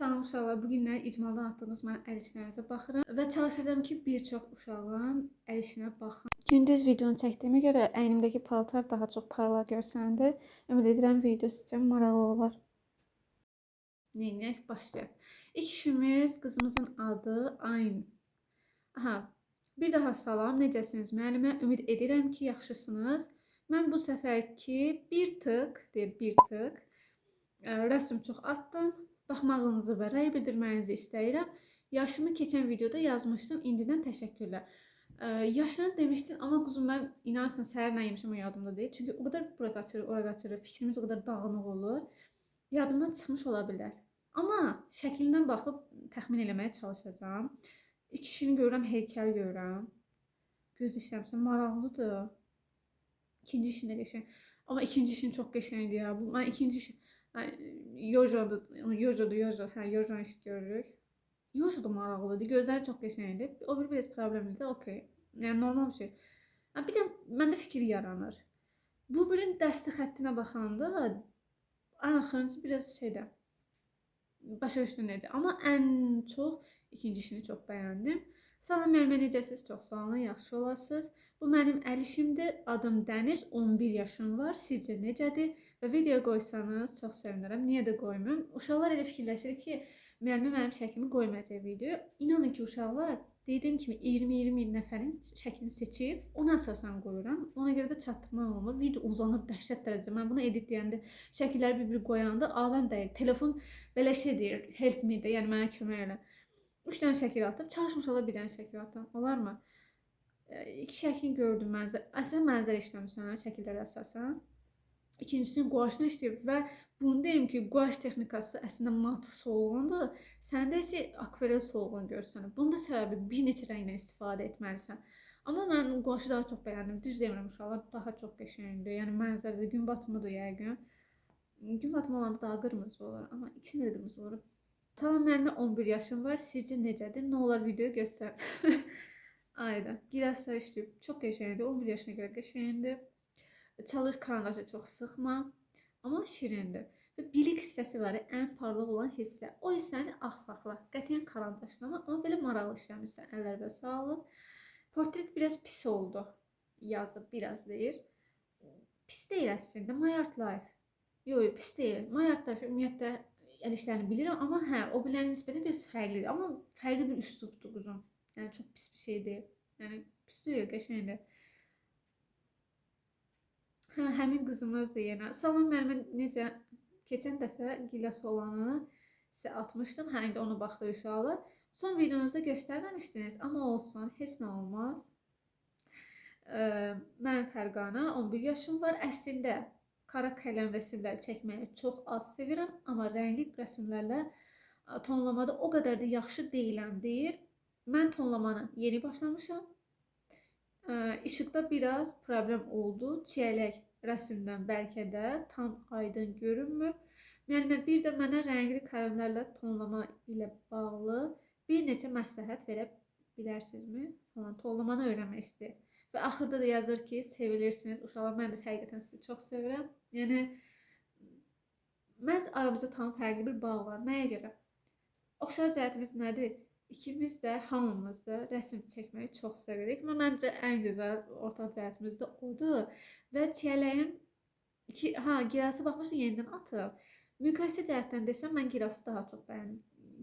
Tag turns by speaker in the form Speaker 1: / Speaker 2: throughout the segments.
Speaker 1: Salam uşaqlar, bugünlər icmaldan atdığınız mənim əl işlərinizə baxıram və çalışacağım ki, bir çox uşağın əl işinə baxın. Gündüz videonu çəkdiyimə görə əynimdəki paltar daha çox parlaq görsəndi. Ümid edirəm video sizcə maraqlı olar. Neynək? Başlayaq. İlk işimiz qızımızın adı Ayn. Aha, bir daha salam, necəsiniz müəllimə? Ümid edirəm ki, yaxşısınız. Mən bu səfərki bir tık rəsm çox atdım. Baxmağınızı və rəy bildirməyinizi istəyirəm. Yaşımı keçən videoda yazmışdım. İndidən təşəkkürlər. Yaşını demişdin, amma quzum mən inanırsan səhər nə yemişim o yadımda deyil. Çünki o qədər bura qaçırır, ora qaçırır, fikrimiz o qədər dağınıq olur. Yadımdan çıxmış ola bilər. Amma şəklindən baxıb təxmin eləməyə çalışacağım. İlk işini görürəm, heykəl görürəm. Göz işləmsə maraqlıdır. İkinci işini də qəşəng. Amma ikinci işin çox qəşəngdir ya. Mən ikinci işi Yojo'dur, hə, Yojo'nu iş görürük. Yojo da maraqlıdır, gözləri çox qəşəngdir. O bir biraz problemlidir, okey. Yəni normal bir şey. Bir də məndə fikir yaranır. Bu birin dəsti xəttinə baxanda ən axırıncı biraz şeydə başa düşdüm necə. Amma ən çox ikinci işini çox bəyəndim. Salam müəllimə, necəsiniz? Çox sağ olun, yaxşı olasınız. Bu mənim əl işimdir. Adım Dəniz, 11 yaşım var. Sizcə necədir? Və video qoysanız çox sevinirəm. Niyə də qoymayım? Uşaqlar elə fikirləşir ki, müəllimə mənim şəklimi qoymayacaq videoya. İnanın ki, uşaqlar dediyim kimi 20-20 nəfərin şəklini seçib, ona əsasən qoyuram. Ona görə də çatdırmaq olmur. Video uzanır dəhşət dərəcə. Mən bunu editləyəndə, şəkilləri bir-bir qoyanda aləm deyir. Telefon belə şey deyir, help me də, yəni mənə kömək elə. 3 dənə şəkil atdım. Çalışmış ola bir dənə şəkil atdım. Olarmı? 2 şəklini gördüm mənzərə. Əslində mənzərə işləmişəm şəkillərə əsasən. İkincisini quaşla işləyib və bunu deyim ki, quaş texnikası əslində mat solğundur. Səndə isə akvarel solğun görsənir. Bunun da səbəbi bir neçə rəngdən istifadə etməlisən. Amma mən quaşı daha çox bəyəndim. Düz demirəm uşaqlar, daha çox qəşəngdir. Yəni mənzərədə gün batımıdır yəqin. Gün batımı olanda daha qırmızı olur, amma ikisində də qırmızı olur. Salam müəllimə, 11 yaşım var. Sizcə necədir? Nə olar videoyu göstər. Ayda. Gilaslar işləyib. Çox qəşəngdir. 11 yaşına görə qəşəngdir. Çalış karandaşı çox sıxma, amma şirindir. Və bilik hissəsi var, ən parlaq olan hissə. O hissəni axsaxla. Qətiyyən karandaşlama, amma belə maraqlı işləmişsən. Əllərə sağlıq. Portret biraz pis oldu. Yazıb biraz deyir. Pis deyil əslində. My Art Life. Yox, pis deyil. My Art Life ümumiyyətlə əl işlərini bilirəm, amma hə, o bilən nisbətən biraz fərqlidir. Amma fərqli bir üslubdur quzum. Yəni çox pis bir şey deyil. Yəni pis deyil, qəşəngdir. Hə, həmin qızımızdır yenə. Salam müəllimə, necə? Keçən dəfə gilas olanı sizə atmışdım. Hə, indi onu baxdı uşaqlar. Son videonuzda göstərməmişdiniz, amma olsun, heç nə olmaz. Mən Fərqana, 11 yaşım var. Əslində qara qələm rəsmləri çəkməyi çox az sevirəm, amma rəngli rəsmlərlə tonlamada o qədər də yaxşı deyiləm deyir. Mən tonlamanı yeni başlamışam. İşıqda biraz problem oldu. Çiyələk rəsmdən bəlkə də tam aydın görünmür. Müəllimə, bir də mənə rəngli kalemlərlə tonlama ilə bağlı bir neçə məsləhət verə bilərsinizmi? Tonlamanı öyrənmək istəyir. Və axırda da yazır ki, sevilirsiniz. Uşaqlar, mən də həqiqətən sizi çox sevirəm. Yəni, məncə aramızda tam fərqli bir bağ var. Nəyə görə? Oxşar cəhətimiz nədir? İkimiz də, hamımız da rəsm çəkməyi çox sevirik. Məncə ən gözəl ortaq cəhətimiz də odur. Və çiyələyin, girası baxmışsa yenidən atıb. Müqayisə cəhətdən desəm, mən girası daha çox bəyəndim.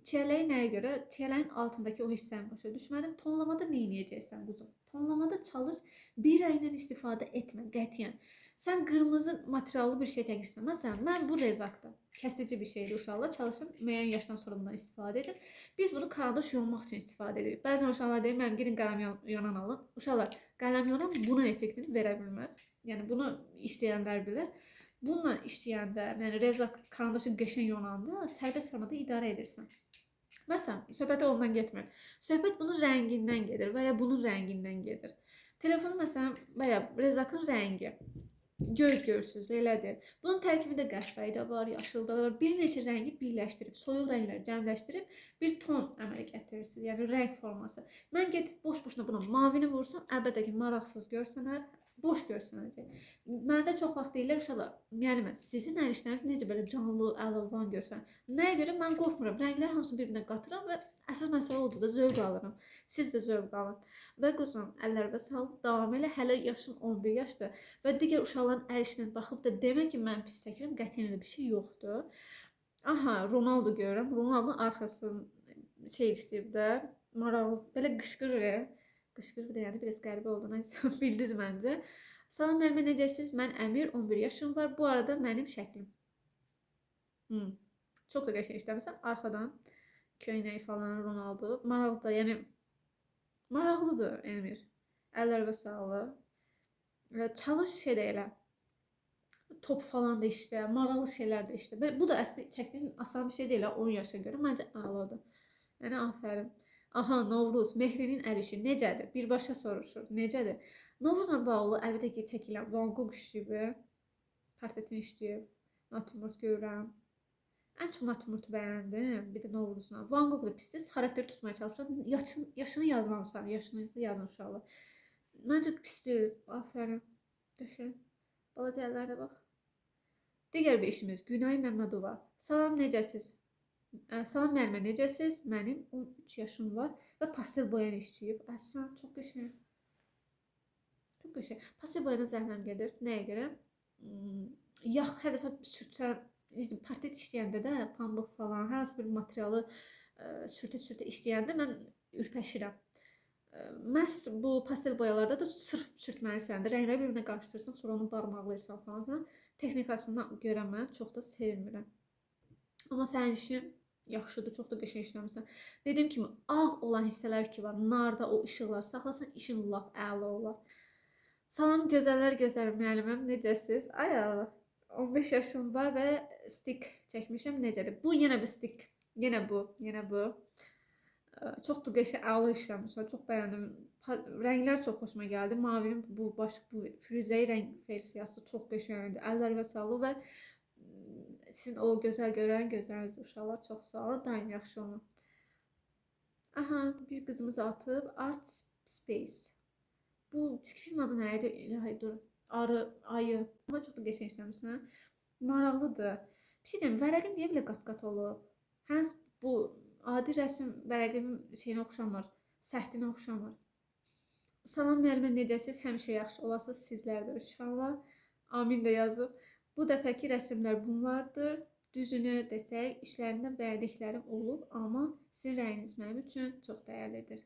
Speaker 1: Çiyələyi nəyə görə? Çiyələyin altındakı o hissəni başa düşmədim. Tonlamada nə edəcəksən quzum? Tonlamada çalış, bir rəngdən istifadə etmə, qətiyyən. Sən qırmızı materiallı bir şey çəkirsən. Məsələn, mən bu rezaqdır. Kəsici bir şeydir uşaqlar. Çalışın, müəyyən yaşdan sonra bundan istifadə edin. Biz bunu karandaş yonmaq üçün istifadə edirik. Bəzən uşaqlar deyir, mənim girin qələm yonan alın. Uşaqlar, qələm yonan bunun effektini verə bilməz. Yəni, bunu istəyənlər bilər. Bununla işləyəndə, yəni rezaq karandaşı qəşəng yonanda sərbəst formada idarə edirsən. Məsələn, söhbəti ondan getmir. Söhbət bunun rəngindən gedir və ya bunun rəngindən gedir. Telefonu məsələn, və ya rezaqın rəngi. Göy görürsünüz, elədir. Bunun tərkibində qəhvəyi də var, yaşıl da var. Bir neçə rəngi birləşdirib, soyuq rəngləri cəmləşdirib bir ton əmələ gətirirsiniz. Yəni rəng forması. Mən gedib boş-boşuna buna mavini vursam, əlbəttə ki, maraqsız görsənər. Boş görsənəcək. Məndə çox vaxt deyirlər uşaqlar, müəllimə, sizin əl işləriniz necə belə canlı, əlvan görsən. Nəyə görə mən qorxmuram. Rənglər hamısını bir-birinə qatıram və əsas məsələ odur da zövq alıram. Siz də zövq alın. Və quzum, əllərə sağlıq, davam elə. Hələ yaşın 11 yaşdır və digər uşaqların əl işinə baxıb da demə ki, mən pis çəkirəm, qətiyyən elə bir şey yoxdur. Aha, Ronaldo görürəm. Ronaldonun arxasını şey istəyib də, maraqlı, belə qışqırır. Qışqırır da yəni biraz qəribə oldu. Nəysə bildiniz məncə. Salam müəllimə, necəsiz? Mən Əmir, 11 yaşım var. Bu arada mənim şəklim. Çox da qəşəng işləmirsən. Arxadan köynəyi falan Ronaldo. Maraqlı da, yəni maraqlıdır Əmir. Əllərə sağlıq. Çalış şey də elə. Top falan da işlə, maraqlı şeylər də işlə. Bu da əsli çəkdiyin asan bir şey deyil, 10 yaşa görə. Məncə əladır. Yəni afərin. Aha, Novruz, Mehrinin əl işi necədir? Birbaşa soruşur. Necədir? Novruzla bağlı əvvəlki çəkilən Van Gogh işləyib, portretini işləyib, naturmort görürəm. Ən çox naturmortu bəyəndim. Bir də Novruzla. Van Gogh da pisdir. Xarakteri tutmaya çalışmışam. Yaşını yazmamışam. Yaşınızı yazın uşaqlar. Məncə pisdir. Afərin. Düşün. Balaca əllərə bax. Digər bir işimiz Günay Məmmədova. Salam, necəsiz? Salam müəllimə, necəsiz? Mənim 13 yaşım var və pastel boyanı işləyib. Əhsən, çox qəşəng. Çox qəşəng. Pastel boyana zəhləm gedir. Nəyə görə? Yax, hər dəfə sürtsəm, portret işləyəndə də pambıq falan, hər hansı bir materialı sürtə-sürtə işləyəndə mən ürpəşirəm. Məhz bu pastel boyalarda da sırf sürtməlisən də, rəngləri bir-birinə qarışdırırsan, sonra onu barmaqlayırsan falan. Texnikasından görə mən çox da sevmirəm. Amma sənin işin yaxşıdır, çox da qəşəng işləmirsən. Dediyim kimi, ağ olan hissələr ki var, narda o işıqlar saxlasan, işin lap əla olar. Salam, gözəllər gözəl müəlliməm, necəsiz? Ay Allah, 15 yaşım var və stik çəkmişəm, necədir? Bu yenə bir stik, yenə bu. Çox da qəşəng, əla işləmişlər, çox bəyəndim. Rənglər çox xoşuma gəldi. Mavinin bu firuzəyi rəng versiyası çox qəşəngdir. Əllərə sağlıq və sizin o gözəl görən gözləriniz uşaqlar, çox sağ olun, daim yaxşı olun. Aha, bir qızımız atıb, Art Space. Bu çizgi film adı nə idi? İlahi, dur. Arı, ayı. Amma çox da qəşəng işləmişsən. Maraqlıdır. Bir şey deyim, vərəqin niyə belə qat-qat olub? Həns bu adi rəsm vərəqinin şeyinə oxşamır, səhtinə oxşamır. Salam müəllimə, necəsiz? Həmişə yaxşı olasınız sizlər də inşallah. Amin də yazıb. Bu dəfəki rəsmlər bunlardır. Düzünü desək, işlərindən bəyəndiklərim olub, amma sizin rəyiniz mənim üçün çox dəyərlidir.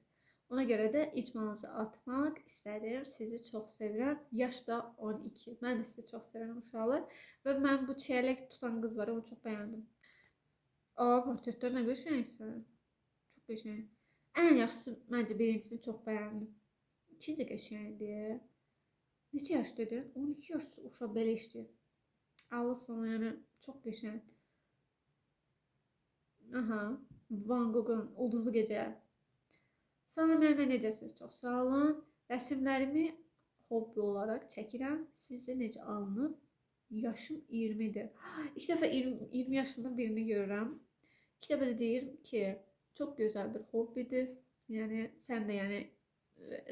Speaker 1: Ona görə də icmanızı atmaq istədim. Sizi çox sevirəm. Yaş da 12. Mən də sizi çox sevirəm uşaqlar. Və mən bu çiyələk tutan qız var, onu çox bəyəndim. Portretlər nə qəşəngsən. Çox qəşəng. Ən yaxşısı məncə birincisini çox bəyəndim. İkinci qəşəngdir. Neçə yaş dedi? 12 yaş uşaq belə işləyir. Alısın, yəni çox qəşəng. Aha, Van Gogh'un Ulduzlu Gecə. Salam müəllimə, necəsiz? Çox sağ olun. Rəsmlərimi hobbi olaraq çəkirəm. Sizcə necə alınıb? Yaşım 20-dir. İlk dəfə 20 yaşında birini görürəm. İlk dəfə də deyirəm ki, çox gözəl bir hobbidir. Yəni sən də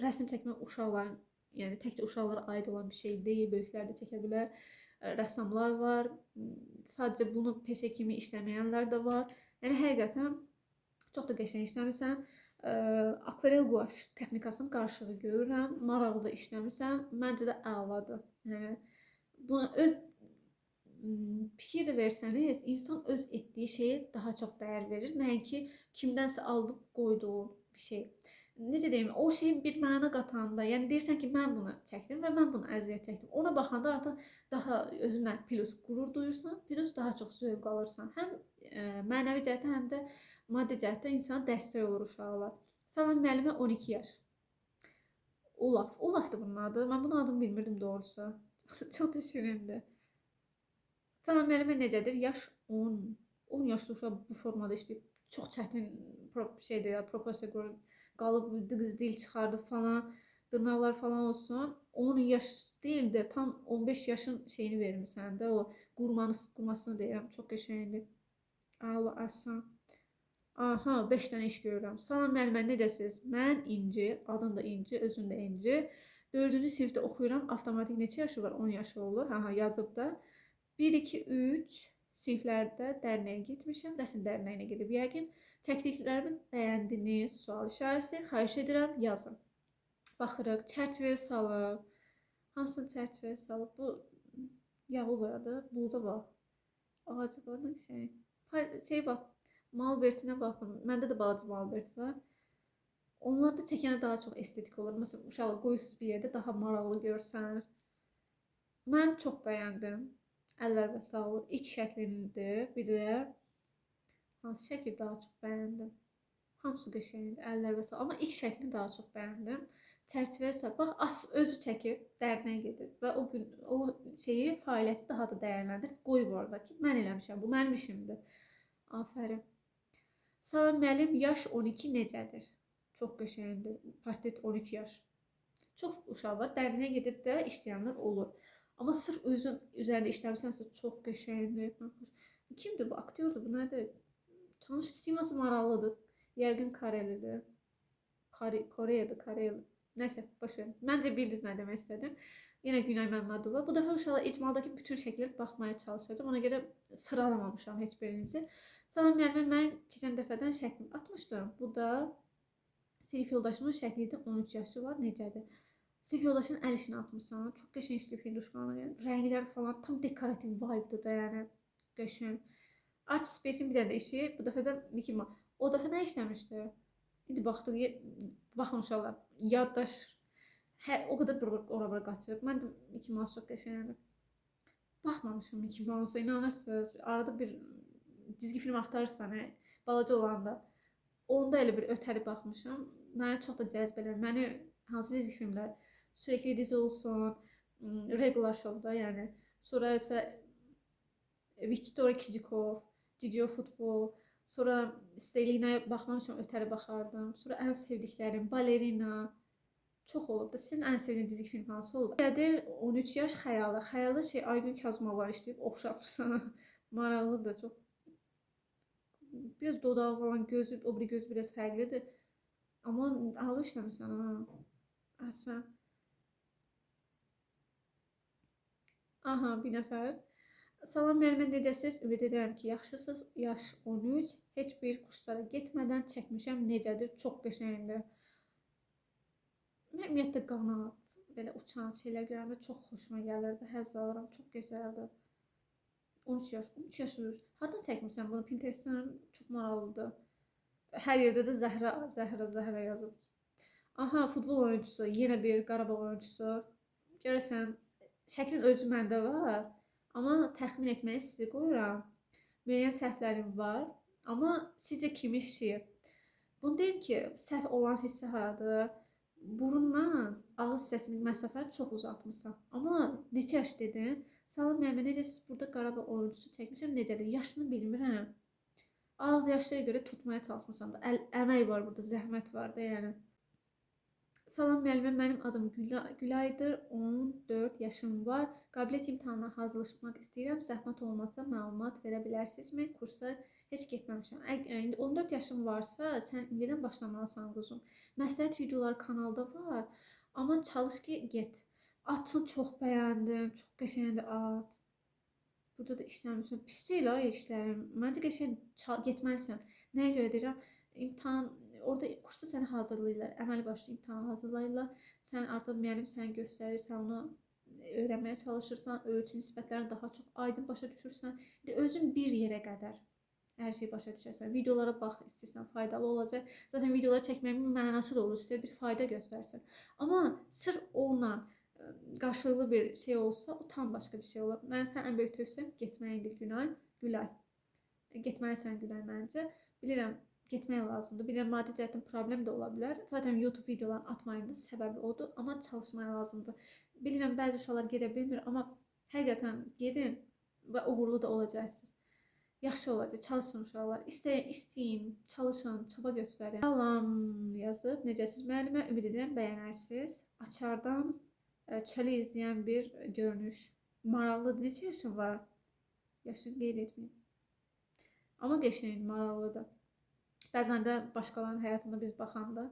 Speaker 1: rəsm çəkmək uşaqların, yəni təkcə uşaqlara aid olan bir şey deyil, böyüklər də çəkə bilər. Rəssamlar var, sadəcə bunu peşə kimi işləməyənlər də var. Yəni həqiqətən çox da qəşəng işləmirsən. Akvarel quaş texnikasının qarşılığı görürəm, maraqlı da işləmirsən. Məncə də əladır. Yəni buna öz fikir də versəniz, insan öz etdiyi şeyə daha çox dəyər verir, nəinki kimdənsə aldıb qoyduğu bir şey. Necə deyim, o şeyin bir məna qatanda, yəni deyirsən ki, mən bunu çəkdim və mən bunu əziyyət çəkdim. Ona baxanda artıq daha özündən plus qürur duyursan, plus daha çox zövq alırsan. Həm mənəvi cəhətdən, həm də maddi cəhətdən insana dəstək olur uşaqlar. Salam müəllimə, 12 yaş. Olafdır bunun adı. Mən bunun adını bilmirdim doğrusu. Çox da şirindir. Salam müəllimə, necədir? Yaş 10. 10 yaşlı uşaq bu formada işləyib. Çox çətin şeydir, proporsiya qurur. Qalıb qız dil çıxardı falan, dırnaqlar falan olsun. 10 yaş deyil də tam 15 yaşın şeyini vermirsən də, o qurmasını deyirəm. Çox qəşəngdir. Allah asan. Aha, 5 dənə iş görürəm. Salam müəllimə, necəsiz? Mən İnci, adın da İnci, özün də İnci. 4-cü sinifdə oxuyuram. Avtomatik neçə yaşı var? 10 yaşı olur. Ha, yazıb da. 1, 2, 3 siniflərdə dərnəyə getmişəm. Rəsm dərnəyinə gedib yəqin. Çəkdiklərimi bəyəndiniz? Sual işarəsi. Xahiş edirəm, yazın. Baxırıq, çərçivəyə salıb. Hansını çərçivəyə salıb? Bu yağlı boyadır. Burada bax. Ağacı var, şey bax. Malbertinə baxın. Məndə də balaca malbert var. Onlarda çəkənə daha çox estetik olur. Məsələn, uşağı qoyusuz bir yerdə daha maraqlı görsənir. Mən çox bəyəndim. Əllərə sağlıq. İlk şəklindir. Bir də hansı şəkli daha çox bəyəndim? Hamısı qəşəngdir. Əllərə sağlıq. Amma ilk şəklini daha çox bəyəndim. Çərçivəyə salıb. Bax, özü çəkib, dərnəyə gedib və o gün o şeyi, fəaliyyəti daha da dəyərləndirib qoyub orada ki, mən eləmişəm. Bu mənim işimdir. Afərin. Salam müəllim, yaş 12 necədir? Çox qəşəngdir. Portret 12 yaş. Çox uşaq var. Dərnəyə gedib də işləyənlər olur. Amma sırf özün üzərində işləmisənsə çox qəşəngdir. Kimdir bu? Aktyordur bu, nədir? Tanış siması maraqlıdır. Yəqin Korelidir. Koreyadır, Koreyalı. Nəysə, boş verin. Məncə bildiniz nə demək istədim. Yenə Günay Məmmədova. Bu dəfə uşaqlar icmaldakı bütün şəkilləri baxmaya çalışacağam. Ona görə sıralamamışam heç birinizi. Salam müəllimə, mən keçən dəfədən şəklimi atmışdım. Bu da sinif yoldaşımın şəklidir. 13 yaşı var. Necədir? Sinif yoldaşının əl işini atmışsan. Çox qəşəng işləyib hinduşkanı. Yəni, rənglər falan tam dekorativ vibe'dır da, yəni qəşəng. Art Space'in bir dənə də işi. Bu dəfə də Mickey Mouse. O dəfə nə işləmişdi? İndi baxdıq, baxın uşaqlar, yaddaş o qədər ora-bura qaçırıq. Mən də Mickey Mouse çox qəşəngdir. Baxmamışım Mickey Mouse'a, inanırsınız. Arada bir cizgi film axtarırsan, balaca olanda. Onda elə bir ötəri baxmışam. Mənə çox da cəzb edir. Məni hansı cizgi filmlər? Sürekli dizi olsun, regular showda, yəni. Sonra isə Victoria Kicikov, Cicio Futbol. Sonra Stelina'ya baxmamışam, ötəri baxardım. Sonra ən sevdiklərim, Balerina. Çox olub da. Sizin ən sevdiyiniz cizgi film hansı olub? Nədir? 13 yaş xəyalı. Xəyalda şey Aygün Kazımova işləyib, oxşatmışsan. Maraqlıdır çox. Biraz dodağı falan, gözü, o biri gözü biraz fərqlidir. Amma ağlı işləmişsən ha. Əhsən. Aha, bir nəfər. Salam müəllimə, necəsiz? Ümid edirəm ki, yaxşısınız. Yaş 13. Heç bir kurslara getmədən çəkmişəm. Necədir? Çox qəşəngdir. Mən ümumiyyətlə qanat, belə uçan şeylər görəndə çox xoşuma gəlirdi. Həzz alıram. Çox gözəldir. 13 yaş. 13 yaş olur. Hardan çəkmişsən bunu? Pinterestdən çox maraqlıdır. Hər yerdə də Zəhra yazıb. Aha, futbol oyuncusu. Yenə bir Qarabağ oyuncusu. Görəsən, şəklin özü məndə var. Amma təxmin etməyə sizi qoyuram. Müəyyən səhvlərim var. Amma sizcə kim işləyib? Bunu deyim ki, səhv olan hissə haradır? Burundan ağız hissəsinin məsafəni çox uzatmışsan. Amma neçə yaş dedin? Salam müəllimə, necəsiz? Burada Qarabağ oyuncusu çəkmişəm. Necədir? Yaşını bilmirəm. Az yaşlıya görə tutmaya çalışmışam da. Əmək var burada, zəhmət var da, yəni. Salam müəllimə, mənim adım Gülaydır, 14 yaşım var. Qabiliyyət imtahanına hazırlaşmaq istəyirəm. Zəhmət olmasa məlumat verə bilərsinizmi? Kursa heç getməmişəm. 14 yaşım varsa, sən indidən başlamalısan quzum. Məsləhət videoları kanalda var. Amma çalış ki, get. Atını çox bəyəndim. Çox qəşəngdir at. Burada da işləmişəm. Pis deyil ha işlərim. Məncə qəşəng getməlisən. Nəyə görə deyirəm? İmtahan orada kursa səni hazırlayırlar. Əməli başlı imtahan hazırlayırlar. Sən artıq müəllim səni göstərir, sən onu öyrənməyə çalışırsan, ölçü nisbətlərini daha çox aydın başa düşürsən. Özün bir yerə qədər hər şeyi başa düşərsən. Videolara bax, istəyirsən, faydalı olacaq. Zaten videoları çəkməyin mənası da olur, sizə bir fayda göstərsin. Amma sırf onunla qarşılıqlı bir şey olsa, o tam başqa bir şey olur. Mən sən ən böyük tövsiyəm getməyindir Gülay. Getməlisən Gülay məncə. Bilirəm, getmək lazımdır. Bilirəm, maddi cəhətdən problem də ola bilər. Zaten YouTube videolarını atmayın da səbəbi odur. Amma çalışmaya lazımdır. Bilirəm, bəzi uşaqlar gedə bilmir. Amma həqiqətən gedin və uğurlu da olacaqsınız. Yaxşı olacaq. Çalışın uşaqlar. İstəyin, çalışın, çaba göstərin. Salam yazıb. Necəsiz müəllimə? Ümid edirəm bəyənərsiniz. Açardan çəli izləyən bir görünüş. Maraqlıdır. Neçə yaşın var? Yaşını qeyd etməyim. Amma qəşəng, maraqlıdır. Bəzən də başqalarının həyatında biz baxanda